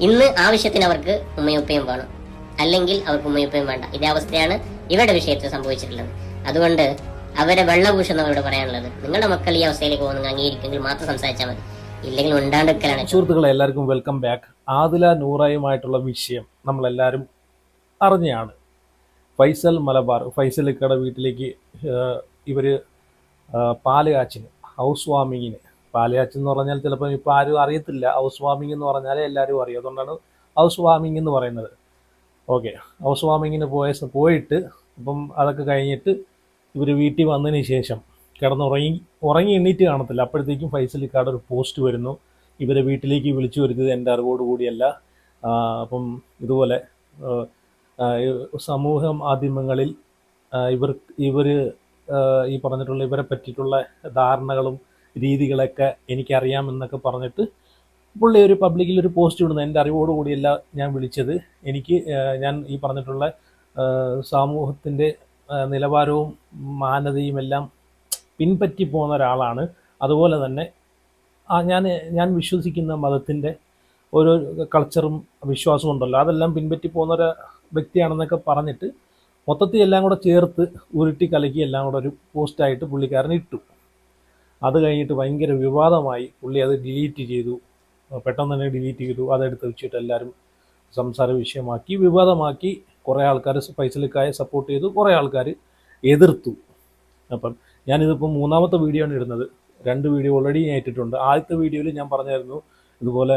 ഇന്ന് ആവശ്യത്തിന് അവർക്ക് ഉമ്മയുപ്പയും വേണം, അല്ലെങ്കിൽ അവർക്ക് ഉമ്മയുപ്പയും വേണ്ട. ഇതേ അവസ്ഥയാണ് ഇവരുടെ വിഷയത്തിൽ സംഭവിച്ചിട്ടുള്ളത്. അതുകൊണ്ട് അവരെ വെള്ളപൂഷെന്നവരോട് പറയാനുള്ളത്, നിങ്ങളുടെ മക്കൾ ഈ അവസ്ഥയിലേക്ക് പോകുന്ന അംഗീകരിക്കുമെങ്കിൽ മാത്രം സംസാരിച്ചാൽ മതി, ഇല്ലെങ്കിൽ ഉണ്ടാണ്ടിരിക്കലാണ്. സുഹൃത്തുക്കളെ, എല്ലാവർക്കും വെൽക്കം ബാക്ക്. ആദില നൂറയുമായിട്ടുള്ള വിഷയം നമ്മളെല്ലാവരും അറിഞ്ഞാണ്. ഫൈസൽ മലബാർ, ഫൈസലിക്കയുടെ വീട്ടിലേക്ക് ഇവർ പാല് കാച്ചിന്, ഹൗസ് വാമിങ്ങിന്, പാല് കാച്ചെന്ന് പറഞ്ഞാൽ ചിലപ്പോൾ ഇപ്പോൾ ആരും അറിയത്തില്ല. ഹൗസ് വാമിങ് എന്ന് പറഞ്ഞാൽ എല്ലാവരും അറിയും, അതുകൊണ്ടാണ് ഹൗസ് വാമിങ് എന്ന് പറയുന്നത്. ഓക്കെ, ഹൗസ് വാമിങ്ങിന് പോയിട്ട് അപ്പം അതൊക്കെ കഴിഞ്ഞിട്ട് ഇവർ വീട്ടിൽ വന്നതിന് ശേഷം ഉറങ്ങി എണ്ണീറ്റ് കാണത്തില്ല. അപ്പോഴത്തേക്കും ഫൈസലിക്കാട് ഒരു പോസ്റ്റ് വരുന്നു, ഇവരെ വീട്ടിലേക്ക് വിളിച്ചു വരുത്തിയത് എൻ്റെ അറിവോട് കൂടിയല്ല. അപ്പം ഇതുപോലെ സമൂഹ മാധ്യമങ്ങളിൽ ഇവർ ഈ പറഞ്ഞിട്ടുള്ള ഇവരെ പറ്റിയിട്ടുള്ള ധാരണകളും രീതികളൊക്കെ എനിക്കറിയാമെന്നൊക്കെ പറഞ്ഞിട്ട് പുള്ളി ഒരു പബ്ലിക്കിൽ ഒരു പോസ്റ്റ് ഇടുന്നു. എൻ്റെ അറിവോട് കൂടിയല്ല ഞാൻ വിളിച്ചത്, ഞാൻ ഈ പറഞ്ഞിട്ടുള്ള സമൂഹത്തിൻ്റെ നിലവാരവും മാന്യതയും എല്ലാം പിൻപറ്റി പോകുന്ന ഒരാളാണ്. അതുപോലെ തന്നെ ഞാൻ വിശ്വസിക്കുന്ന മതത്തിൻ്റെ ഓരോ കൾച്ചറും വിശ്വാസവും ഉണ്ടല്ലോ, അതെല്ലാം പിൻപറ്റി പോകുന്ന ഒരു വ്യക്തിയാണെന്നൊക്കെ പറഞ്ഞിട്ട് മൊത്തത്തിൽ എല്ലാം കൂടെ ചേർത്ത് ഉരുട്ടി കലക്കി എല്ലാം കൂടെ ഒരു പോസ്റ്റായിട്ട് പുള്ളിക്കാരൻ ഇട്ടു. അത് കഴിഞ്ഞിട്ട് ഭയങ്കര വിവാദമായി. പുള്ളി അത് ഡിലീറ്റ് ചെയ്തു, പെട്ടെന്ന് തന്നെ ഡിലീറ്റ് ചെയ്തു. അതെടുത്ത് വെച്ചിട്ട് എല്ലാവരും സംസാര വിഷയമാക്കി, വിവാദമാക്കി. കുറേ ആൾക്കാർ ഫൈസലിക്കായെ സപ്പോർട്ട് ചെയ്തു, കുറേ ആൾക്കാർ എതിർത്തു. അപ്പം ഞാനിതിപ്പോൾ മൂന്നാമത്തെ വീഡിയോ ആണ് ഇടുന്നത്. 2 വീഡിയോ ഓൾറെഡി ഞാൻ ഇട്ടിട്ടുണ്ട്. ആദ്യത്തെ വീഡിയോയിൽ ഞാൻ പറഞ്ഞായിരുന്നു ഇതുപോലെ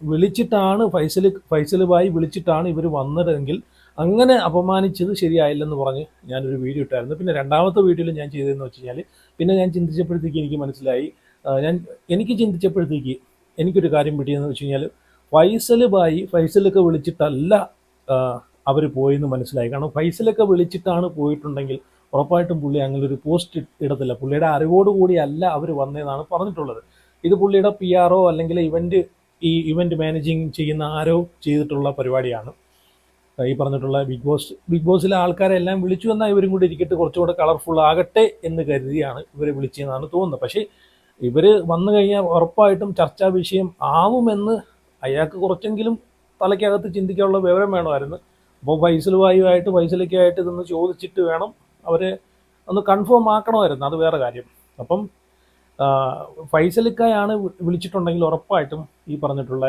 വിളിച്ചിട്ടാണ് ഫൈസൽ ഭായി വിളിച്ചിട്ടാണ് ഇവർ വന്നതെങ്കിൽ അങ്ങനെ അപമാനിച്ചത് ശരിയായില്ലെന്ന് പറഞ്ഞ് ഞാനൊരു വീഡിയോ ഇട്ടായിരുന്നു. പിന്നെ രണ്ടാമത്തെ വീഡിയോയിൽ ഞാൻ ചെയ്തതെന്ന് വെച്ച് കഴിഞ്ഞാൽ, പിന്നെ ഞാൻ ചിന്തിച്ചപ്പോഴത്തേക്ക് എനിക്ക് മനസ്സിലായി, എനിക്ക് ചിന്തിച്ചപ്പോഴത്തേക്ക് എനിക്കൊരു കാര്യം പിടിയെന്ന് വെച്ച് കഴിഞ്ഞാൽ, ഫൈസലൊക്കെ വിളിച്ചിട്ടല്ല അവർ പോയെന്ന് മനസ്സിലായി. കാരണം ഫൈസലൊക്കെ വിളിച്ചിട്ടാണ് പോയിട്ടുണ്ടെങ്കിൽ ഉറപ്പായിട്ടും പുള്ളി അങ്ങനെ ഒരു പോസ്റ്റ് ഇടത്തില്ല. പുള്ളിയുടെ അറിവോടുകൂടി അല്ല അവർ വന്നതെന്നാണ് പറഞ്ഞിട്ടുള്ളത്. ഇത് പുള്ളിയുടെ PR അല്ലെങ്കിൽ ഇവന്റ് മാനേജിങ് ചെയ്യുന്ന ആരോ ചെയ്തിട്ടുള്ള പരിപാടിയാണ്. ഈ പറഞ്ഞിട്ടുള്ള ബിഗ് ബോസിലെ ആൾക്കാരെല്ലാം വിളിച്ചു എന്നാൽ ഇവരും കൂടി ഇരിക്കട്ടെ, കുറച്ചുകൂടെ കളർഫുൾ ആകട്ടെ എന്ന് കരുതിയാണ് ഇവരെ വിളിച്ചതെന്നാണ് തോന്നുന്നത്. പക്ഷേ ഇവർ വന്നു കഴിഞ്ഞാൽ ഉറപ്പായിട്ടും ചർച്ചാ വിഷയം ആവുമെന്ന് അയാൾക്ക് കുറച്ചെങ്കിലും തലയ്ക്കകത്ത് ചിന്തിക്കാനുള്ള വിവരം വേണമായിരുന്നു. അപ്പോൾ ഫൈസലൊക്കെയായിട്ട് ഇതൊന്ന് ചോദിച്ചിട്ട് വേണം അവരെ ഒന്ന് കൺഫേം ആക്കണമായിരുന്നു, അത് വേറെ കാര്യം. അപ്പം ഫൈസലിക്കായാണ് വിളിച്ചിട്ടുണ്ടെങ്കിൽ ഉറപ്പായിട്ടും ഈ പറഞ്ഞിട്ടുള്ള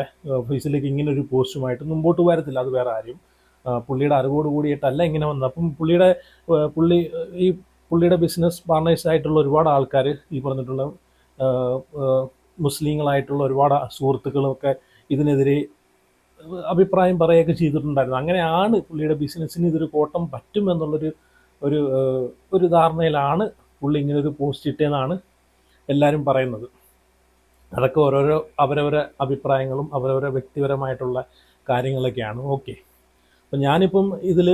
ഫൈസലിക്ക് ഇങ്ങനെ ഒരു പോസ്റ്റുമായിട്ട് മുമ്പോട്ട് വരത്തില്ല, അത് വേറെ കാര്യം. പുള്ളിയുടെ അറിവോട് കൂടിയിട്ടല്ല ഇങ്ങനെ വന്നത്. അപ്പം പുള്ളിയുടെ ബിസിനസ് പാർട്ട്നേഴ്സ് ആയിട്ടുള്ള ഒരുപാട് ആൾക്കാർ, ഈ പറഞ്ഞിട്ടുള്ള മുസ്ലിങ്ങളായിട്ടുള്ള ഒരുപാട് സുഹൃത്തുക്കളൊക്കെ ഇതിനെതിരെ അഭിപ്രായം പറയുകയൊക്കെ ചെയ്തിട്ടുണ്ടായിരുന്നു. അങ്ങനെയാണ് പുള്ളിയുടെ ബിസിനസ്സിന് ഇതൊരു കോട്ടം പറ്റുമെന്നുള്ളൊരു ഒരു ധാരണയിലാണ് പുള്ളി ഇങ്ങനെ ഒരു പോസ്റ്റ് ഇട്ടതെന്നാണ് എല്ലാവരും പറയുന്നത്. അതൊക്കെ ഓരോരോ അവരവരെ അഭിപ്രായങ്ങളും അവരവരെ വ്യക്തിപരമായിട്ടുള്ള കാര്യങ്ങളൊക്കെയാണ്. ഓക്കെ, അപ്പം ഞാനിപ്പം ഇതിൽ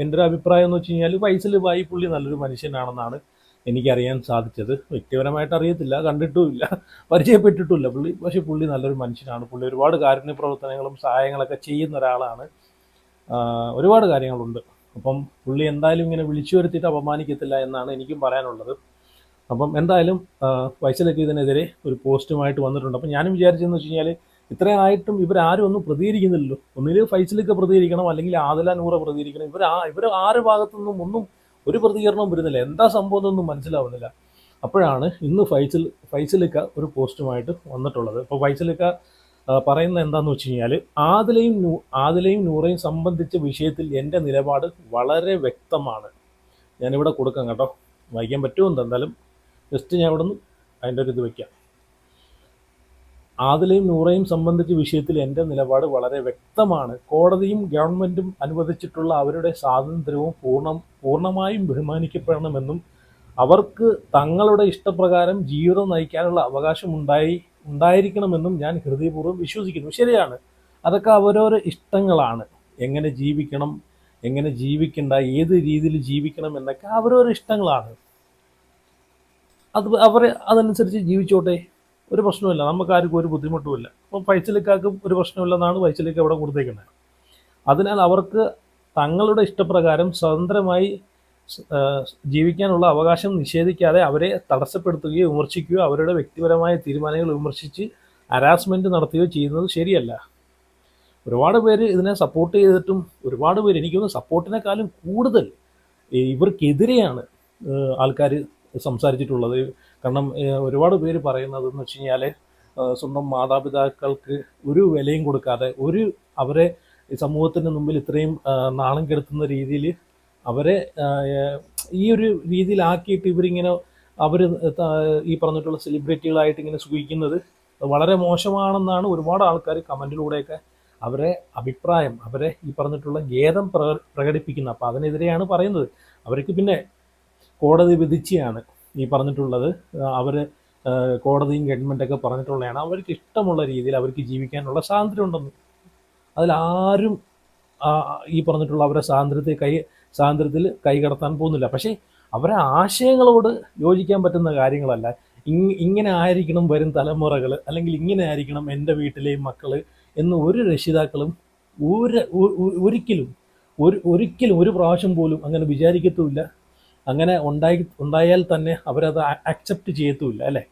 എൻ്റെ ഒരു അഭിപ്രായം എന്ന് വെച്ച് കഴിഞ്ഞാൽ, ഫൈസൽ ഭായി പുള്ളി നല്ലൊരു മനുഷ്യനാണെന്നാണ് എനിക്കറിയാൻ സാധിച്ചത്. വ്യക്തിപരമായിട്ട് അറിയത്തില്ല, കണ്ടിട്ടുമില്ല, പരിചയപ്പെട്ടിട്ടുമില്ല പുള്ളി. പക്ഷേ പുള്ളി നല്ലൊരു മനുഷ്യനാണ്. പുള്ളി ഒരുപാട് കാരുണ്യ പ്രവർത്തനങ്ങളും സഹായങ്ങളൊക്കെ ചെയ്യുന്ന ഒരാളാണ്. ഒരുപാട് കാര്യങ്ങളുണ്ട്. അപ്പം പുള്ളി എന്തായാലും ഇങ്ങനെ വിളിച്ചു വരുത്തിയിട്ട് അപമാനിക്കത്തില്ല എന്നാണ് എനിക്കും പറയാനുള്ളത്. അപ്പം എന്തായാലും ഫൈസലൊക്കെ ഇതിനെതിരെ ഒരു പോസ്റ്റുമായിട്ട് വന്നിട്ടുണ്ട്. അപ്പം ഞാനും വിചാരിച്ചതെന്ന് വെച്ച് കഴിഞ്ഞാൽ, ഇത്രയായിട്ടും ഇവരാരും ഒന്നും പ്രതികരിക്കുന്നില്ലല്ലോ. ഒന്നുകിൽ ഫൈസലൊക്കെ പ്രതികരിക്കണം, അല്ലെങ്കിൽ ആദില നൂറ പ്രതികരിക്കണം. ഇവർ ആറ് ഭാഗത്തുനിന്നും ഒന്നും ഒരു പ്രതികരണവും വരുന്നില്ല. എന്താ സംഭവം എന്നൊന്നും മനസ്സിലാവുന്നില്ല. അപ്പോഴാണ് ഇന്ന് ഫൈസലിക്ക ഒരു പോസ്റ്റുമായിട്ട് വന്നിട്ടുള്ളത്. അപ്പോൾ ഫൈസലിക്ക പറയുന്നത് എന്താണെന്ന് വെച്ച് കഴിഞ്ഞാൽ, ആദിലയും നൂറയും സംബന്ധിച്ച വിഷയത്തിൽ എൻ്റെ നിലപാട് വളരെ വ്യക്തമാണ്. ഞാനിവിടെ കൊടുക്കാം കേട്ടോ, വായിക്കാൻ പറ്റുമോ എന്തായാലും ജസ്റ്റ് ഞാൻ ഇവിടെ നിന്ന് അതിൻ്റെ ഒരു ഇത് വയ്ക്കാം. ആദിലയും നൂറയും സംബന്ധിച്ച വിഷയത്തിൽ എൻ്റെ നിലപാട് വളരെ വ്യക്തമാണ്. കോടതിയും ഗവൺമെൻറ്റും അനുവദിച്ചിട്ടുള്ള അവരുടെ സ്വാതന്ത്ര്യവും പൂർണ്ണമായും ബഹുമാനിക്കപ്പെടണമെന്നും അവർക്ക് തങ്ങളുടെ ഇഷ്ടപ്രകാരം ജീവിതം നയിക്കാനുള്ള അവകാശം ഉണ്ടായിരിക്കണമെന്നും ഞാൻ ഹൃദയപൂർവ്വം വിശ്വസിക്കുന്നു. ശരിയാണ്, അതൊക്കെ അവരവരുടെ ഇഷ്ടങ്ങളാണ്. എങ്ങനെ ജീവിക്കണം, എങ്ങനെ ജീവിക്കണ്ട, ഏത് രീതിയിൽ ജീവിക്കണം എന്നൊക്കെ അവരവരുടെ ഇഷ്ടങ്ങളാണ്. അതനുസരിച്ച് ജീവിച്ചോട്ടെ, ഒരു പ്രശ്നമില്ല. നമുക്കാർക്കും ഒരു ബുദ്ധിമുട്ടുമില്ല. അപ്പം ഫൈസലിക്കാർക്കും ഒരു പ്രശ്നമില്ലെന്നാണ് ഫൈസലിക്ക അവിടെ കൊടുത്തേക്കുന്നത്. അതിനാൽ അവർക്ക് തങ്ങളുടെ ഇഷ്ടപ്രകാരം സ്വതന്ത്രമായി ജീവിക്കാനുള്ള അവകാശം നിഷേധിക്കാതെ അവരെ തടസ്സപ്പെടുത്തുകയോ വിമർശിക്കുകയോ അവരുടെ വ്യക്തിപരമായ തീരുമാനങ്ങൾ വിമർശിച്ച് ഹരാസ്മെൻറ്റ് നടത്തുകയോ ചെയ്യുന്നത് ശരിയല്ല. ഒരുപാട് പേര് ഇതിനെ സപ്പോർട്ട് ചെയ്തിട്ടും ഒരുപാട് പേര് എനിക്ക് തോന്നുന്നു സപ്പോർട്ടിനെക്കാളും കൂടുതൽ ഇവർക്കെതിരെയാണ് ആൾക്കാർ സംസാരിച്ചിട്ടുള്ളത്. കാരണം ഒരുപാട് പേര് പറയുന്നതെന്ന് വെച്ച് കഴിഞ്ഞാൽ സ്വന്തം മാതാപിതാക്കൾക്ക് ഒരു വിലയും കൊടുക്കാതെ അവരെ സമൂഹത്തിന് മുമ്പിൽ ഇത്രയും നാണം കെടുത്തുന്ന രീതിയിൽ അവരെ ഈ ഒരു രീതിയിലാക്കിയിട്ട് ഇവരിങ്ങനെ അവർ ഈ പറഞ്ഞിട്ടുള്ള സെലിബ്രിറ്റികളായിട്ട് ഇങ്ങനെ സുഖിക്കുന്നത് വളരെ മോശമാണെന്നാണ് ഒരുപാട് ആൾക്കാർ കമൻറ്റിലൂടെയൊക്കെ അവരെ അഭിപ്രായം, അവരെ ഈ പറഞ്ഞിട്ടുള്ള ഖേദം പ്രകടിപ്പിക്കുന്നത്. അപ്പോൾ അതിനെതിരെയാണ് പറയുന്നത്. അവർക്ക് പിന്നെ കോടതി വിധിച്ചാണ് ഈ പറഞ്ഞിട്ടുള്ളത്. അവർ കോടതിയും ഗവൺമെൻറ്റൊക്കെ പറഞ്ഞിട്ടുള്ളതാണ് അവർക്ക് ഇഷ്ടമുള്ള രീതിയിൽ അവർക്ക് ജീവിക്കാനുള്ള സ്വാതന്ത്ര്യം ഉണ്ടെന്ന്. അതിലാരും ഈ പറഞ്ഞിട്ടുള്ള അവരെ സ്വാതന്ത്ര്യത്തിൽ കൈകടത്താൻ പോകുന്നില്ല. പക്ഷേ അവരെ ആശയങ്ങളോട് യോജിക്കാൻ പറ്റുന്ന കാര്യങ്ങളല്ല. ഇങ്ങനെ ആയിരിക്കണം വരും തലമുറകൾ, അല്ലെങ്കിൽ ഇങ്ങനെ ആയിരിക്കണം എൻ്റെ വീട്ടിലെയും മക്കൾ എന്ന് ഒരു രക്ഷിതാക്കളും ഒരിക്കലും ഒരു പ്രാവശ്യം പോലും അങ്ങനെ വിചാരിക്കത്തുമില്ല. അങ്ങനെ ഉണ്ടായാൽ തന്നെ അവരത് അക്സെപ്റ്റ് ചെയ്യത്തുമില്ല, അല്ലേ?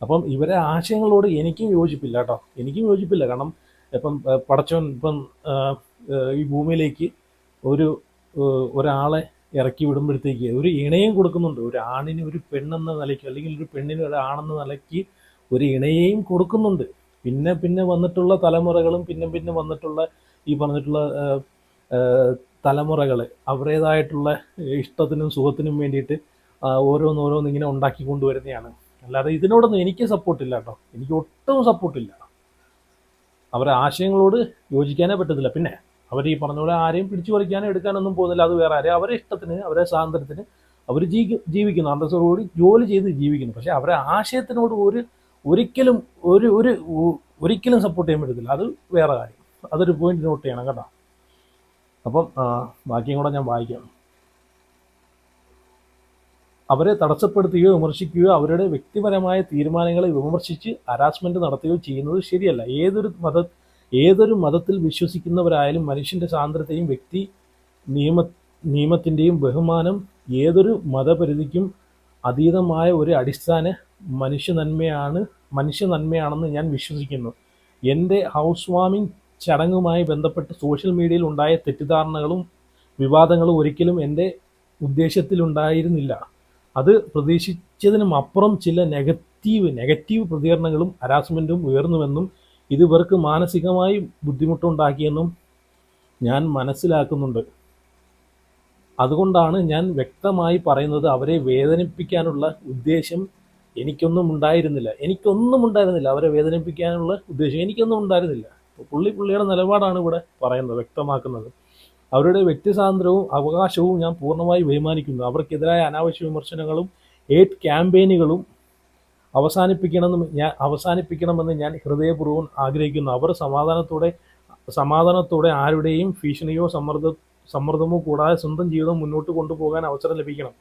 അപ്പം ഇവരെ ആശയങ്ങളോട് എനിക്കും യോജിപ്പില്ല കേട്ടോ, എനിക്കും യോജിപ്പില്ല. കാരണം ഇപ്പം പടച്ചോൻ ഈ ഭൂമിയിലേക്ക് ഒരാളെ ഇറക്കി വിടുമ്പോഴത്തേക്ക് ഒരു ഇണയും കൊടുക്കുന്നുണ്ട്. ഒരു ആണിന് ഒരു പെണ്ണെന്ന നിലയ്ക്ക്, അല്ലെങ്കിൽ ഒരു പെണ്ണിന് ഒരു ആണെന്ന നിലയ്ക്ക് ഒരു ഇണയെയും കൊടുക്കുന്നുണ്ട്. പിന്നെ വന്നിട്ടുള്ള തലമുറകളും പിന്നെ വന്നിട്ടുള്ള ഈ പറഞ്ഞിട്ടുള്ള തലമുറകൾ അവരുടേതായിട്ടുള്ള ഇഷ്ടത്തിനും സുഖത്തിനും വേണ്ടിയിട്ട് ഓരോന്നോരോന്ന് ഇങ്ങനെ ഉണ്ടാക്കി കൊണ്ടുവരുന്നതാണ്. അല്ലാതെ ഇതിനോടൊന്നും എനിക്ക് സപ്പോർട്ടില്ല കേട്ടോ, എനിക്ക് ഒട്ടും സപ്പോർട്ടില്ല. അവരെ ആശയങ്ങളോട് യോജിക്കാനേ പറ്റത്തില്ല. പിന്നെ അവർ ഈ പറഞ്ഞ പോലെ ആരെയും പിടിച്ചു പറിക്കാനോ എടുക്കാനൊന്നും പോകുന്നില്ല. അത് വേറെ ആരെയും അവരെ ഇഷ്ടത്തിന്, അവരെ സ്വാതന്ത്ര്യത്തിന് അവർ ജീവിക്കുന്നു, അന്തസ്സോടുകൂടി ജോലി ചെയ്ത് ജീവിക്കുന്നു. പക്ഷേ അവരെ ആശയത്തിനോട് ഒരിക്കലും സപ്പോർട്ട് ചെയ്യാൻ പറ്റത്തില്ല. അത് വേറെ കാര്യം. അതൊരു പോയിന്റ് നോട്ട് ചെയ്യണം കേട്ടോ. അപ്പം ബാക്കിയും കൂടെ ഞാൻ വായിക്കാം. അവരെ തടസ്സപ്പെടുത്തുകയോ വിമർശിക്കുകയോ അവരുടെ വ്യക്തിപരമായ തീരുമാനങ്ങളെ വിമർശിച്ച് ഹരാസ്മെന്റ് നടത്തുകയോ ചെയ്യുന്നത് ശരിയല്ല. ഏതൊരു മതത്തിൽ വിശ്വസിക്കുന്നവരായാലും മനുഷ്യന്റെ സ്വാതന്ത്ര്യത്തെയും വ്യക്തി നിയമത്തിൻ്റെയും ബഹുമാനം ഏതൊരു മതപരിധിക്കും അതീതമായ ഒരു അടിസ്ഥാന മനുഷ്യ നന്മയാണെന്ന് ഞാൻ വിശ്വസിക്കുന്നു. എൻ്റെ ഹൗസ് വാമിംഗ് ചടങ്ങുമായി ബന്ധപ്പെട്ട് സോഷ്യൽ മീഡിയയിൽ ഉണ്ടായ തെറ്റിദ്ധാരണകളും വിവാദങ്ങളും ഒരിക്കലും എൻ്റെ ഉദ്ദേശത്തിലുണ്ടായിരുന്നില്ല. അത് പ്രതീക്ഷിച്ചതിനും അപ്പുറം ചില നെഗറ്റീവ് പ്രതികരണങ്ങളും ഹരാസ്മെൻറ്റും ഉയർന്നുവെന്നും ഇത് ഇവർക്ക് മാനസികമായി ബുദ്ധിമുട്ടുണ്ടാക്കിയെന്നും ഞാൻ മനസ്സിലാക്കുന്നുണ്ട്. അതുകൊണ്ടാണ് ഞാൻ വ്യക്തമായി പറയുന്നത്, അവരെ വേദനിപ്പിക്കാനുള്ള ഉദ്ദേശം എനിക്കൊന്നും ഉണ്ടായിരുന്നില്ല. അവരെ വേദനിപ്പിക്കാനുള്ള ഉദ്ദേശം എനിക്കൊന്നും ഉണ്ടായിരുന്നില്ല. പുള്ളിയുടെ നിലപാടാണ് ഇവിടെ പറയുന്നത്, വ്യക്തമാക്കുന്നത്. അവരുടെ വ്യക്തി സ്വാതന്ത്ര്യവും അവകാശവും ഞാൻ പൂർണ്ണമായി ബഹുമാനിക്കുന്നു. അവർക്കെതിരായ അനാവശ്യ വിമർശനങ്ങളും ഹേറ്റ് ക്യാമ്പയിനുകളും അവസാനിപ്പിക്കണമെന്ന് ഞാൻ ഹൃദയപൂർവ്വം ആഗ്രഹിക്കുന്നു. അവർ സമാധാനത്തോടെ ആരുടെയും ഭീഷണിയോ സമ്മർദ്ദമോ കൂടാതെ സ്വന്തം ജീവിതം മുന്നോട്ട് കൊണ്ടുപോകാൻ അവസരം ലഭിക്കണം.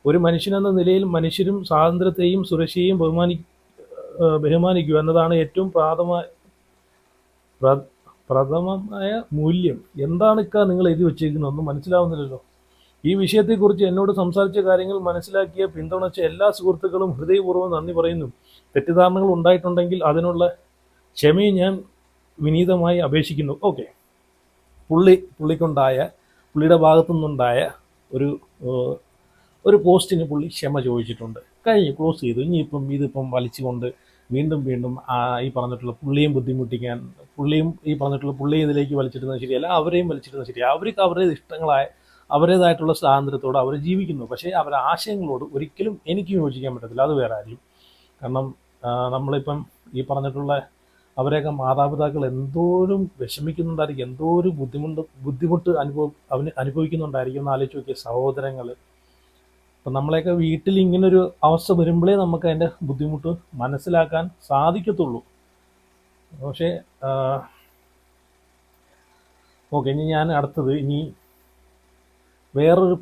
ഒരു മനുഷ്യനെന്ന നിലയിൽ മനുഷ്യരും സ്വാതന്ത്ര്യത്തെയും സുരക്ഷയെയും ബഹുമാനിക്കുക എന്നതാണ് ഏറ്റവും പ്രഥമമായ മൂല്യം. എന്താണ് നിങ്ങൾ എഴുതി വച്ചിരിക്കുന്നത്? ഒന്നും മനസ്സിലാവുന്നില്ലല്ലോ. ഈ വിഷയത്തെക്കുറിച്ച് എന്നോട് സംസാരിച്ച കാര്യങ്ങൾ മനസ്സിലാക്കിയ പിന്തുണച്ച എല്ലാ സുഹൃത്തുക്കളും ഹൃദയപൂർവ്വം നന്ദി പറയുന്നു. തെറ്റിദ്ധാരണകൾ ഉണ്ടായിട്ടുണ്ടെങ്കിൽ അതിനുള്ള ക്ഷമയും ഞാൻ വിനീതമായി അപേക്ഷിക്കുന്നു. ഓക്കെ, പുള്ളിയുടെ ഭാഗത്തു നിന്നുണ്ടായ ഒരു പോസ്റ്റിന് പുള്ളി ക്ഷമ ചോദിച്ചിട്ടുണ്ട്. കഴിഞ്ഞു, ക്ലോസ് ചെയ്തു. ഇനിയിപ്പം ഇതിപ്പം വലിച്ചുകൊണ്ട് വീണ്ടും ഈ പറഞ്ഞിട്ടുള്ള പുള്ളിയും ബുദ്ധിമുട്ടിക്കാൻ, പുള്ളിയെ ഇതിലേക്ക് വലിച്ചിടുന്നത് ശരിയല്ല, അവരെയും വലിച്ചിടുന്നത് ശരിയല്ല. അവർക്ക് അവരുടെ ഇഷ്ടങ്ങളായ അവരുടേതായിട്ടുള്ള സ്വാതന്ത്ര്യത്തോടെ അവർ ജീവിക്കുന്നു. പക്ഷേ അവരുടെ ആശയങ്ങളോട് ഒരിക്കലും എനിക്ക് യോജിക്കാൻ പറ്റത്തില്ല. അത് വേറെ ആരും. കാരണം നമ്മളിപ്പം ഈ പറഞ്ഞിട്ടുള്ള അവരെയൊക്കെ മാതാപിതാക്കൾ എന്തോരം വിഷമിക്കുന്നുണ്ടായിരിക്കും, എന്തോരം ബുദ്ധിമുട്ട് അനുഭവിക്കുന്നുണ്ടായിരിക്കും എന്ന് ആലോചിച്ച് നോക്കിയ സഹോദരങ്ങൾ. അപ്പം നമ്മളെയൊക്കെ വീട്ടിൽ ഇങ്ങനൊരു അവസ്ഥ വരുമ്പോഴേ നമുക്ക് അതിൻ്റെ ബുദ്ധിമുട്ട് മനസ്സിലാക്കാൻ സാധിക്കത്തുള്ളൂ. പക്ഷേ ഓക്കെ, ഇനി ഞാൻ അടുത്തത് വേറൊരു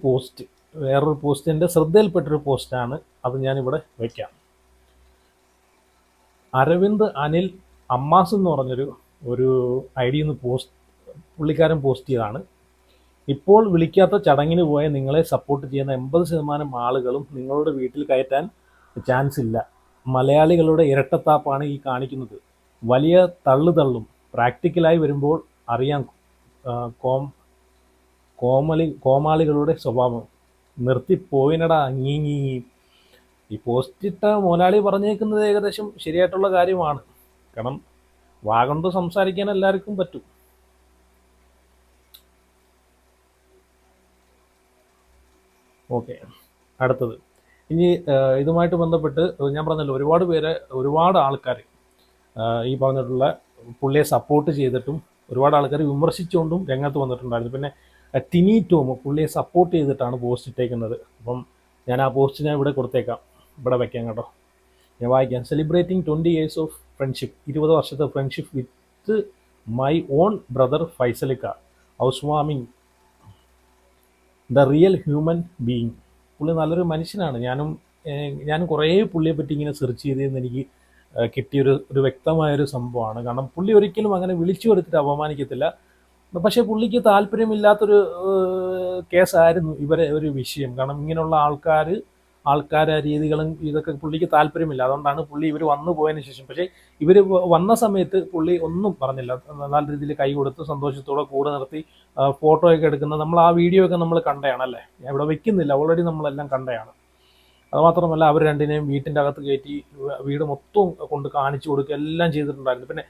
പോസ്റ്റ് എൻ്റെ ശ്രദ്ധയിൽപ്പെട്ടൊരു പോസ്റ്റാണ്. അത് ഞാനിവിടെ വയ്ക്കാം. അരവിന്ദ് അനിൽ അമ്മാസ് എന്ന് പറഞ്ഞൊരു ഐഡിയിൽ നിന്ന് പുള്ളിക്കാരൻ പോസ്റ്റ് ചെയ്തതാണ്. ഇപ്പോൾ വിളിക്കാത്ത ചടങ്ങിന് പോയ നിങ്ങളെ സപ്പോർട്ട് ചെയ്യുന്ന 80% ആളുകളും നിങ്ങളുടെ വീട്ടിൽ കയറ്റാൻ ചാൻസ് ഇല്ല. മലയാളികളുടെ ഇരട്ടത്താപ്പാണ് ഈ കാണിക്കുന്നത്. വലിയ തള്ളും പ്രാക്ടിക്കലായി വരുമ്പോൾ അറിയാം കോമാളികളുടെ സ്വഭാവം. നിർത്തിപ്പോയിനടാ നീ. ഈ പോസ്റ്റിട്ട മുതലാളി പറഞ്ഞേക്കുന്നത് ഏകദേശം ശരിയായിട്ടുള്ള കാര്യമാണ്. കാരണം വാഗൊണ്ട് സംസാരിക്കാൻ എല്ലാവർക്കും പറ്റും. ഓക്കെ, അടുത്തത് ഇനി ഇതുമായിട്ട് ബന്ധപ്പെട്ട് ഞാൻ പറഞ്ഞല്ലോ, ഒരുപാട് ആൾക്കാർ ഈ പറഞ്ഞിട്ടുള്ള പുള്ളിയെ സപ്പോർട്ട് ചെയ്തിട്ടും ഒരുപാട് ആൾക്കാർ വിമർശിച്ചുകൊണ്ടും രംഗത്ത് വന്നിട്ടുണ്ടായിരുന്നു. പിന്നെ ടിനി ടോം പുള്ളിയെ സപ്പോർട്ട് ചെയ്തിട്ടാണ് പോസ്റ്റ് ഇട്ടേക്കുന്നത്. അപ്പം ഞാൻ ആ പോസ്റ്റ് ഞാൻ ഇവിടെ കൊടുത്തേക്കാം, ഇവിടെ വെക്കാം കേട്ടോ. ഞാൻ വായിക്കാം. സെലിബ്രേറ്റിംഗ് 20 years ഓഫ് ഫ്രണ്ട്ഷിപ്പ്, 20 വർഷത്തെ friendship with my own brother ഫൈസലിക്ക, ഹൗസ് വാമിങ് ദ റിയൽ ഹ്യൂമൻ ബീയിങ്. പുള്ളി നല്ലൊരു മനുഷ്യനാണ്. ഞാനും കുറേ പുള്ളിയെ പറ്റി ഇങ്ങനെ സെർച്ച് ചെയ്തതെന്ന് എനിക്ക് കിട്ടിയൊരു വ്യക്തമായൊരു സംഭവമാണ്. കാരണം പുള്ളി ഒരിക്കലും അങ്ങനെ വിളിച്ചു വരുത്തിട്ട് അപമാനിക്കത്തില്ല. പക്ഷേ പുള്ളിക്ക് താല്പര്യമില്ലാത്തൊരു കേസായിരുന്നു ഇവരെ ഒരു വിഷയം. കാരണം ഇങ്ങനെയുള്ള ആൾക്കാരെ രീതികളും ഇതൊക്കെ പുള്ളിക്ക് താല്പര്യമില്ല. അതുകൊണ്ടാണ് പുള്ളി ഇവർ വന്നു പോയതിന് ശേഷം, പക്ഷേ ഇവർ വന്ന സമയത്ത് പുള്ളി ഒന്നും പറഞ്ഞില്ല. നല്ല രീതിയിൽ കൈ കൊടുത്ത് സന്തോഷത്തോടെ കൂടെ നിർത്തി ഫോട്ടോ ഒക്കെ എടുക്കുന്നത് നമ്മൾ ആ വീഡിയോ ഒക്കെ നമ്മൾ കണ്ടയാണല്ലേ. ഞാൻ ഇവിടെ വെക്കുന്നില്ല, ഓൾറെഡി നമ്മളെല്ലാം കണ്ടയാണ്. അതുമാത്രമല്ല അവർ രണ്ടിനെയും വീട്ടിൻ്റെ അകത്ത് കയറ്റി വീട് മൊത്തം കൊണ്ട് കാണിച്ചു കൊടുക്കുക എല്ലാം ചെയ്തിട്ടുണ്ടായിരുന്നു. പിന്നെ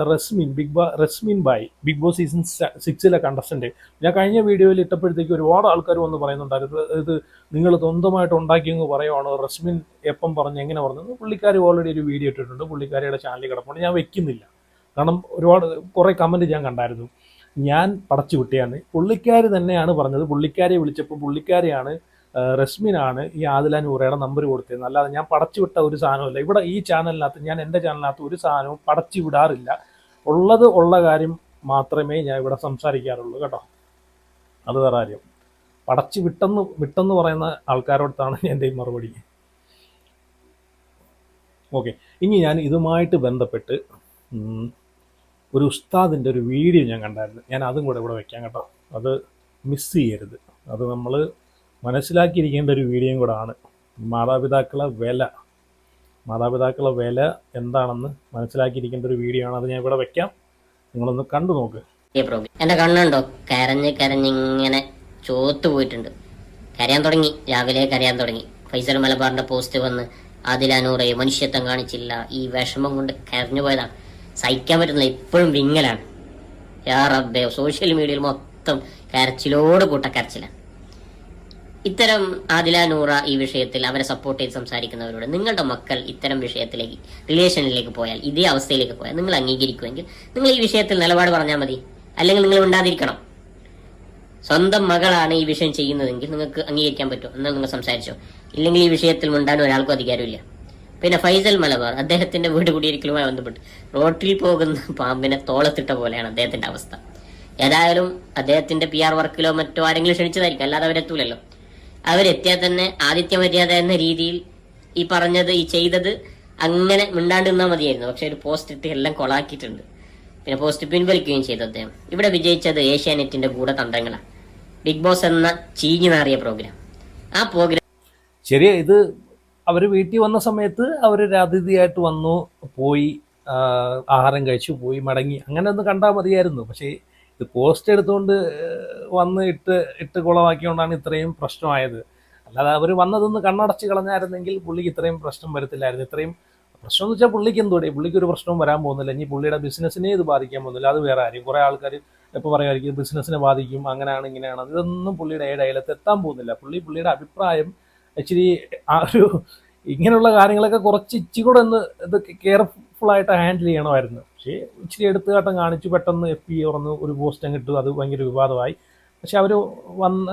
Resmin Bai Bigg Boss season 6 contestant, ഞാൻ കഴിഞ്ഞ വീഡിയോയിൽ ഇട്ടപ്പോഴത്തേക്ക് ഒരുപാട് ആൾക്കാർ വന്ന് പറയുന്നുണ്ടായിരുന്നു, ഇത് നിങ്ങൾ സ്വന്തമായിട്ട് ഉണ്ടാക്കിയെന്ന് പറയുവാണോ, റസ്മിൻ എപ്പം പറഞ്ഞു എങ്ങനെ പറഞ്ഞു. പുള്ളിക്കാരി ഓൾറെഡി ഒരു വീഡിയോ ഇട്ടിട്ടുണ്ട്, പുള്ളിക്കാരിയുടെ ചാനലിൽ കിടപ്പുണ്ട്, ഞാൻ വെക്കുന്നില്ല. കാരണം കുറേ കമൻറ്റ് ഞാൻ കണ്ടായിരുന്നു. ഞാൻ പടച്ചു വിട്ടിയാണ്. പുള്ളിക്കാരി തന്നെയാണ് പറഞ്ഞത്. പുള്ളിക്കാരിയെ വിളിച്ചപ്പോൾ പുള്ളിക്കാരിയാണ് റസ്മിനാണ് ഈ ആദില നൂറയുടെ നമ്പർ കൊടുത്തത്. അല്ലാതെ ഞാൻ പടച്ചു വിട്ട ഒരു സാധനമല്ല. ഇവിടെ ഈ ചാനലിനകത്ത്, ഞാൻ എൻ്റെ ചാനലിനകത്ത് ഒരു സാധനവും പടച്ചു വിടാറില്ല. ഉള്ള കാര്യം മാത്രമേ ഞാൻ ഇവിടെ സംസാരിക്കാറുള്ളൂ കേട്ടോ. അത് വേറെ കാര്യം. പടച്ചു വിട്ടെന്ന് പറയുന്ന ആൾക്കാരോടത്താണ് എൻ്റെ ഈ മറുപടി. ഓക്കെ, ഇനി ഞാൻ ഇതുമായിട്ട് ബന്ധപ്പെട്ട് ഒരു ഉസ്താദിൻ്റെ ഒരു വീഡിയോ ഞാൻ കണ്ടായിരുന്നു. ഞാൻ അതും കൂടെ ഇവിടെ വെക്കാം കേട്ടോ. അത് മിസ് ചെയ്യരുത്. അത് നമ്മൾ മനസ്സിലാക്കിയിരിക്കേണ്ട ഒരു വീഡിയോയും കൂടെ ആണ്. മാതാപിതാക്കളെ വില എന്താണെന്ന് മനസ്സിലാക്കിയിരിക്കേണ്ട ഒരു വീഡിയോ ആണ്. അത് ഞാൻ ഇവിടെ വെക്കാം, നിങ്ങളൊന്ന് കണ്ടു നോക്ക്. എന്റെ കണ്ണുണ്ടോ കരഞ്ഞിങ്ങനെ ചോത്തു പോയിട്ടുണ്ട്. കരയാൻ തുടങ്ങി, രാവിലെ കരയാൻ തുടങ്ങി. ഫൈസൽ മലബാറിന്റെ പോസ്റ്റ് വന്ന് ആദില നൂറെ മനുഷ്യത്വം കാണിച്ചില്ല, ഈ വിഷമം കൊണ്ട് കരഞ്ഞു പോയതാണ്. സഹിക്കാൻ പറ്റുന്നില്ല, ഇപ്പോഴും വിങ്ങലാണ്. യാ റബ്ബേ, സോഷ്യൽ മീഡിയയിൽ മൊത്തം കരച്ചിലോട് കൂട്ടക്കരച്ചിലാണ്. ഇത്തരം ആദില നൂറ ഈ വിഷയത്തിൽ അവരെ സപ്പോർട്ട് ചെയ്ത് സംസാരിക്കുന്നവരോട് നിങ്ങളുടെ മക്കൾ ഇത്തരം വിഷയത്തിലേക്ക്, റിലേഷനിലേക്ക് പോയാൽ, ഇതേ അവസ്ഥയിലേക്ക് പോയാൽ നിങ്ങൾ അംഗീകരിക്കുമെങ്കിൽ നിങ്ങൾ ഈ വിഷയത്തിൽ നിലപാട് പറഞ്ഞാൽ മതി. അല്ലെങ്കിൽ നിങ്ങൾ ഉണ്ടാതിരിക്കണം. സ്വന്തം മകളാണ് ഈ വിഷയം ചെയ്യുന്നതെങ്കിൽ നിങ്ങൾക്ക് അംഗീകരിക്കാൻ പറ്റും, എന്നാൽ നിങ്ങൾ സംസാരിച്ചോ. ഇല്ലെങ്കിൽ ഈ വിഷയത്തിൽ മിണ്ടാൻ ഒരാൾക്കും അധികാരമില്ല. പിന്നെ ഫൈസൽ മലബാർ, അദ്ദേഹത്തിന്റെ വീട് കുടിയിരിക്കലുമായി ബന്ധപ്പെട്ട് റോട്ടിൽ പോകുന്ന പാമ്പിനെ തോളത്തിട്ട പോലെയാണ് അദ്ദേഹത്തിന്റെ അവസ്ഥ. ഏതായാലും അദ്ദേഹത്തിന്റെ PR വർക്കിലോ മറ്റോ ആരെങ്കിലും ക്ഷണിച്ചതായിരിക്കും, അല്ലാതെ അവരെത്തൂലല്ലോ. അവരെത്തിയാൽ തന്നെ ആദിത്യ മര്യാദ എന്ന രീതിയിൽ ഈ പറഞ്ഞത്, ഈ ചെയ്തത് അങ്ങനെ മിണ്ടാണ്ട് നിന്നാൽ മതിയായിരുന്നു. പക്ഷെ ഒരു പോസ്റ്റ് ഇട്ട് എല്ലാം കൊളാക്കിയിട്ടുണ്ട്. പിന്നെ പോസ്റ്റ് പിൻവലിക്കുകയും ചെയ്തു അദ്ദേഹം. ഇവിടെ വിജയിച്ചത് ഏഷ്യാനെറ്റിന്റെ ഗൂഢതന്ത്രങ്ങളാണ്. ബിഗ് ബോസ് എന്ന ചീഞ്ഞു നാറിയ പ്രോഗ്രാം. ആ പ്രോഗ്രാം ശരിയാ. ഇത് അവർ വീട്ടിൽ വന്ന സമയത്ത് അവരൊരു അതിഥിയായിട്ട് വന്നു പോയി, ആഹാരം കഴിച്ചു പോയി മടങ്ങി, അങ്ങനെ ഒന്ന് കണ്ടാൽ മതിയായിരുന്നു. പക്ഷേ ഇത് പോസ്റ്റ് എടുത്തുകൊണ്ട് വന്ന് ഇട്ട് കുളമാക്കിക്കൊണ്ടാണ് ഇത്രയും പ്രശ്നമായത്. അല്ലാതെ അവർ വന്നതൊന്ന് കണ്ണടച്ച് കളഞ്ഞായിരുന്നെങ്കിൽ പുള്ളിക്ക് ഇത്രയും പ്രശ്നം വരത്തില്ലായിരുന്നു. ഇത്രയും പ്രശ്നം എന്ന് വെച്ചാൽ പുള്ളിക്ക് എന്തോടെ, പുള്ളിക്ക് ഒരു പ്രശ്നവും വരാൻ പോകുന്നില്ല. ഇനി പുള്ളിയുടെ ബിസിനസ്സിനെ ഇത് ബാധിക്കാൻ പോകുന്നില്ല, അത് വേറെ കാര്യം. കുറേ ആൾക്കാർ ഇപ്പോൾ പറയുമായിരിക്കും ബിസിനസ്സിനെ ബാധിക്കും, അങ്ങനെയാണ് ഇങ്ങനെയാണ്. ഇതൊന്നും പുള്ളിയുടെ ഇടയിലത്ത് എത്താൻ പോകുന്നില്ല. പുള്ളിയുടെ അഭിപ്രായം ഇച്ചിരി ഇങ്ങനെയുള്ള കാര്യങ്ങളൊക്കെ കുറച്ച് ഇച്ചിരി കൂടെ ഒന്ന് ഇത് കെയർഫുള്ളായിട്ട് ഹാൻഡിൽ ചെയ്യണമായിരുന്നു. പക്ഷേ ഇച്ചിരി എടുത്തുകാട്ടം കാണിച്ചു, പെട്ടെന്ന് FB തുറന്ന് ഒരു പോസ്റ്റ് അങ്ങിട്ടു, അത് ഭയങ്കര വിവാദമായി. പക്ഷെ അവർ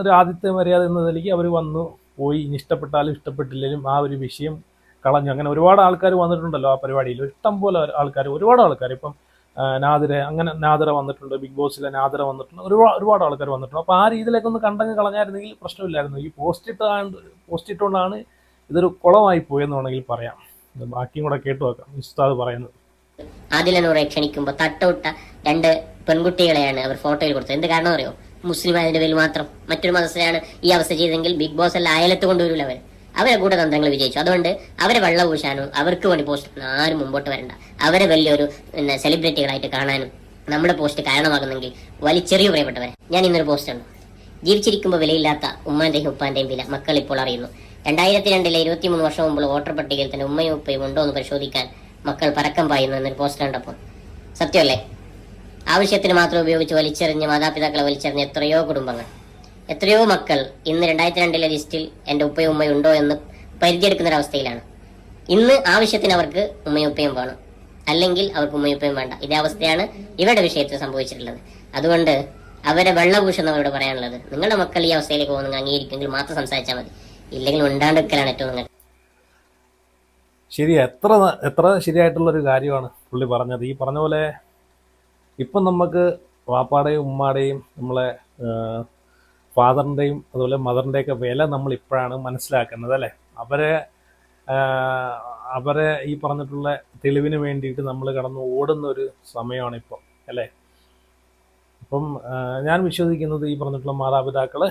ഒരു ആദിത്യ മര്യാദ എന്നതിലേക്ക് അവർ വന്നു പോയി. ഇനി ഇഷ്ടപ്പെട്ടാലും ഇഷ്ടപ്പെട്ടില്ലെങ്കിലും ആ ഒരു വിഷയം കളഞ്ഞു. അങ്ങനെ ഒരുപാട് ആൾക്കാർ വന്നിട്ടുണ്ടല്ലോ ആ പരിപാടിയിൽ, ഇഷ്ടംപോലെ ആൾക്കാർ, ഒരുപാട് ആൾക്കാർ. ഇപ്പം നാദിര വന്നിട്ടുണ്ട്, ബിഗ് ബോസിലെ നാദിര വന്നിട്ടുണ്ട്, ഒരുപാട് ആൾക്കാർ വന്നിട്ടുണ്ട്. അപ്പോൾ ആ രീതിയിലേക്ക് ഒന്ന് കണ്ടങ്ങ് കളഞ്ഞായിരുന്നെങ്കിൽ പ്രശ്നമില്ലായിരുന്നു. ഈ പോസ്റ്റ് ഇട്ടുകൊണ്ടാണ് ഇതൊരു കുളമായി പോയെന്ന് വേണമെങ്കിൽ പറയാം. ബാക്കിയും കൂടെ കേട്ടു നോക്കാം ഉസ്താദ് പറയുന്നത്. ആദില നൂറെ ക്ഷണിക്കുമ്പോൾ തട്ടവിട്ട 2 പെൺകുട്ടികളെയാണ് അവർ ഫോട്ടോയിൽ കൊടുത്തത്. എന്ത് കാരണം അറിയോ? മുസ്ലിം ആയതിന്റെ പേരിൽ മാത്രം. മറ്റൊരു മതസ്ഥരാണ് ഈ അവസ്ഥ ചെയ്തെങ്കിൽ ബിഗ് ബോസ് എല്ലാം അയലത്ത് കൊണ്ടുവരില്ല. അവരെ ഗൂഢതന്ത്രങ്ങൾ വിജയിച്ചു. അതുകൊണ്ട് അവരെ വെള്ളപൂശാനും അവർക്ക് വേണ്ടി പോസ്റ്റ് ആരും മുമ്പോട്ട് വരണ്ട. അവരെ വലിയൊരു സെലിബ്രിറ്റികളായിട്ട് കാണാനും നമ്മുടെ പോസ്റ്റ് കാരണമാകുന്നെങ്കിൽ വലിച്ചെറിയ പ്രിയപ്പെട്ടവരെ. ഞാൻ ഇന്നൊരു പോസ്റ്റ് ഉണ്ട്. ജീവിച്ചിരിക്കുമ്പോൾ വിലയില്ലാത്ത ഉമ്മാന്റെയും ഉപ്പാന്റെയും വില മക്കൾ ഇപ്പോൾ അറിയുന്നു. 2002 23 വർഷം മുമ്പ് വോട്ടർ പട്ടികയിൽ തന്നെ ഉമ്മയും ഉപ്പയും ഉണ്ടോ എന്ന് പരിശോധിക്കാൻ മക്കൾ പരക്കം പായുന്നു എന്നൊരു പോസ്റ്റ് കണ്ടപ്പോൾ സത്യമല്ലേ? ആവശ്യത്തിന് മാത്രം ഉപയോഗിച്ച് വലിച്ചെറിഞ്ഞ് മാതാപിതാക്കളെ വലിച്ചെറിഞ്ഞ എത്രയോ കുടുംബങ്ങൾ, എത്രയോ മക്കൾ ഇന്ന് 2002 ലിസ്റ്റിൽ എൻ്റെ ഉപ്പയും ഉമ്മയും ഉണ്ടോ എന്ന് പരിചയെടുക്കുന്ന ഒരവസ്ഥയിലാണ്. ഇന്ന് ആവശ്യത്തിന് അവർക്ക് ഉമ്മയും ഉപ്പയും വേണം, അല്ലെങ്കിൽ അവർക്ക് ഉമ്മയും ഉപ്പയും വേണ്ട. ഇതേ അവസ്ഥയാണ് ഇവരുടെ വിഷയത്തിൽ സംഭവിച്ചിട്ടുള്ളത്. അതുകൊണ്ട് അവരെ വെള്ളപൂശുന്നവരോട് പറയാനുള്ളത്, നിങ്ങളുടെ മക്കൾ ഈ അവസ്ഥയിലേക്ക് പോകുന്ന അംഗീകരിക്കുമെങ്കിൽ മാത്രം സംസാരിച്ചാൽ മതി, ഇല്ലെങ്കിൽ ഉണ്ടാണ്ടിരിക്കലാണ് ഏറ്റവും നിങ്ങൾ. ശരി, എത്ര ശരിയായിട്ടുള്ളൊരു കാര്യമാണ് പുള്ളി പറഞ്ഞത്. ഈ പറഞ്ഞ പോലെ ഇപ്പം നമുക്ക് വാപ്പാടെയും ഉമ്മാടെയും നമ്മളെ ഫാദറിൻ്റെയും അതുപോലെ മദറിൻ്റെയൊക്കെ വില നമ്മൾ ഇപ്പോഴാണ് മനസ്സിലാക്കുന്നത് അല്ലേ. അവരെ ഈ പറഞ്ഞിട്ടുള്ള തെളിവിന് വേണ്ടിയിട്ട് നമ്മൾ കടന്ന് ഓടുന്ന ഒരു സമയമാണ് ഇപ്പോൾ അല്ലേ. അപ്പം ഞാൻ വിശ്വസിക്കുന്നത് ഈ പറഞ്ഞിട്ടുള്ള മാതാപിതാക്കള്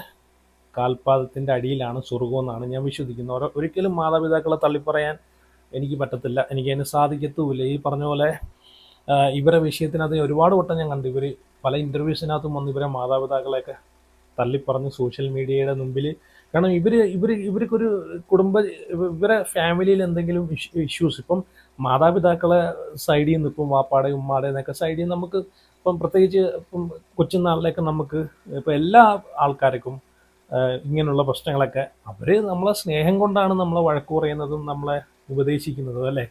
കാൽപാദത്തിൻ്റെ അടിയിലാണ് സ്വർഗമെന്നാണ് ഞാൻ വിശ്വസിക്കുന്നത്. ഒരിക്കലും മാതാപിതാക്കളെ തള്ളിപ്പറയാൻ എനിക്ക് പറ്റത്തില്ല, എനിക്കതിന് സാധിക്കത്തുമില്ല. ഈ പറഞ്ഞ പോലെ ഇവരെ വിഷയത്തിനകത്ത് ഒരുപാട് വട്ടം ഞാൻ കണ്ടു, ഇവർ പല ഇൻ്റർവ്യൂസിനകത്തും വന്ന് ഇവരെ മാതാപിതാക്കളെയൊക്കെ തള്ളിപ്പറഞ്ഞ് സോഷ്യൽ മീഡിയയുടെ മുമ്പിൽ. കാരണം ഇവർക്കൊരു ഇവരെ ഫാമിലിയിൽ എന്തെങ്കിലും ഇഷ്യൂസ്, ഇപ്പം മാതാപിതാക്കളെ സൈഡിൽ നിന്ന് ഇപ്പം വാപ്പാടെ ഉമ്മാടെ എന്നൊക്കെ സൈഡിൽ നിന്ന് നമുക്ക് ഇപ്പം പ്രത്യേകിച്ച് ഇപ്പം കൊച്ചുനാളിലൊക്കെ നമുക്ക് ഇപ്പം എല്ലാ ആൾക്കാർക്കും ഇങ്ങനെയുള്ള പ്രശ്നങ്ങളൊക്കെ അവർ നമ്മളെ സ്നേഹം കൊണ്ടാണ് നമ്മളെ വഴക്ക് പറയുന്നതും നമ്മളെ ഉപദേശിക്കുന്നതും അല്ലേ.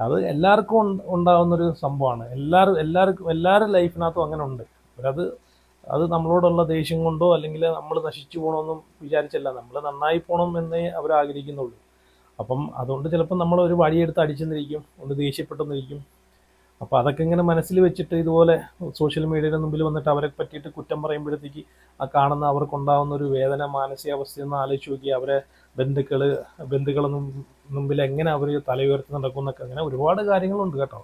അത് എല്ലാവർക്കും ഉണ്ടാകുന്നൊരു സംഭവമാണ്. എല്ലാവരുടെ ലൈഫിനകത്തും അങ്ങനെ ഉണ്ട്. അത് നമ്മളോടുള്ള ദേഷ്യം കൊണ്ടോ അല്ലെങ്കിൽ നമ്മൾ നശിച്ചു പോകണമെന്നും വിചാരിച്ചല്ല, നമ്മൾ നന്നായി പോകണം എന്നേ അവർ ആഗ്രഹിക്കുന്നുള്ളൂ. അപ്പം അതുകൊണ്ട് ചിലപ്പോൾ നമ്മൾ ഒരു വടിയെടുത്ത് അടിച്ചെന്നിരിക്കും, ഒന്ന് ദേഷ്യപ്പെട്ടെന്നിരിക്കും. അപ്പോൾ അതൊക്കെ ഇങ്ങനെ മനസ്സിൽ വെച്ചിട്ട് ഇതുപോലെ സോഷ്യൽ മീഡിയയുടെ മുമ്പിൽ വന്നിട്ട് അവരെ പറ്റിയിട്ട് കുറ്റം പറയുമ്പോഴത്തേക്ക് ആ കാണുന്ന അവർക്കുണ്ടാകുന്ന ഒരു വേദന, മാനസികാവസ്ഥയൊന്ന് ആലോചിച്ച് നോക്കി. അവരെ ബന്ധുക്കളെ മുമ്പിൽ എങ്ങനെ അവർ തല ഉയർത്തി നടക്കും എന്നൊക്കെ, അങ്ങനെ ഒരുപാട് കാര്യങ്ങളുണ്ട് കേട്ടോ.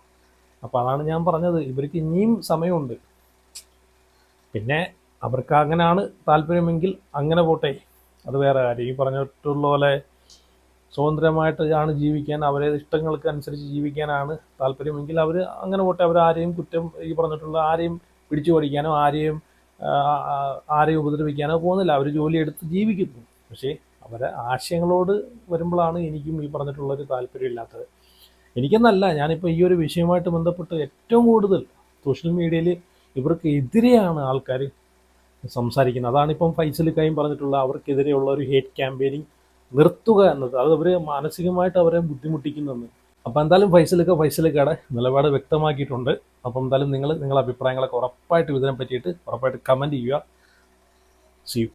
അപ്പോൾ അതാണ് ഞാൻ പറഞ്ഞത്, ഇവർക്ക് ഇനിയും സമയമുണ്ട്. പിന്നെ അവർക്ക് അങ്ങനെയാണ് താല്പര്യമെങ്കിൽ അങ്ങനെ പോട്ടെ, അത് വേറെ കാര്യം. ഈ പറഞ്ഞിട്ടുള്ള പോലെ സ്വതന്ത്രമായിട്ടാണ് ജീവിക്കാൻ, അവരെ ഇഷ്ടങ്ങൾക്ക് അനുസരിച്ച് ജീവിക്കാനാണ് താല്പര്യമെങ്കിൽ അവർ അങ്ങനെ പോട്ടെ. അവർ ആരെയും കുറ്റം ഈ പറഞ്ഞിട്ടുള്ള ആരെയും പിടിച്ചു പഠിക്കാനോ ആരെയും ഉപദ്രവിക്കാനോ പോകുന്നില്ല. അവർ ജോലി എടുത്ത് ജീവിക്കുന്നു. പക്ഷേ അവരെ ആശയങ്ങളോട് വരുമ്പോഴാണ് എനിക്കും ഈ പറഞ്ഞിട്ടുള്ളൊരു താല്പര്യമില്ലാത്തത്. എനിക്കെന്നല്ല, ഞാനിപ്പോൾ ഈ ഒരു വിഷയവുമായിട്ട് ബന്ധപ്പെട്ട് ഏറ്റവും കൂടുതൽ സോഷ്യൽ മീഡിയയിൽ ഇവർക്ക് എതിരെയാണ് ആൾക്കാർ സംസാരിക്കുന്നത്. അതാണിപ്പം ഫൈസൽ ഖായും പറഞ്ഞിട്ടുള്ള അവർക്കെതിരെയുള്ള ഒരു ഹേറ്റ് ക്യാമ്പയിനിങ് നിർത്തുക എന്നത്. അത് അവർ മാനസികമായിട്ട് അവരെ ബുദ്ധിമുട്ടിക്കുന്നെന്ന്. അപ്പോൾ എന്തായാലും ഫൈസൽ ഖായുടെ നിലപാട് വ്യക്തമാക്കിയിട്ടുണ്ട്. അപ്പോൾ എന്തായാലും നിങ്ങളുടെ അഭിപ്രായങ്ങളൊക്കെ ഉറപ്പായിട്ടും ഇതിനെ പറ്റിയിട്ട് ഉറപ്പായിട്ട് കമൻറ്റ് ചെയ്യുക. See U.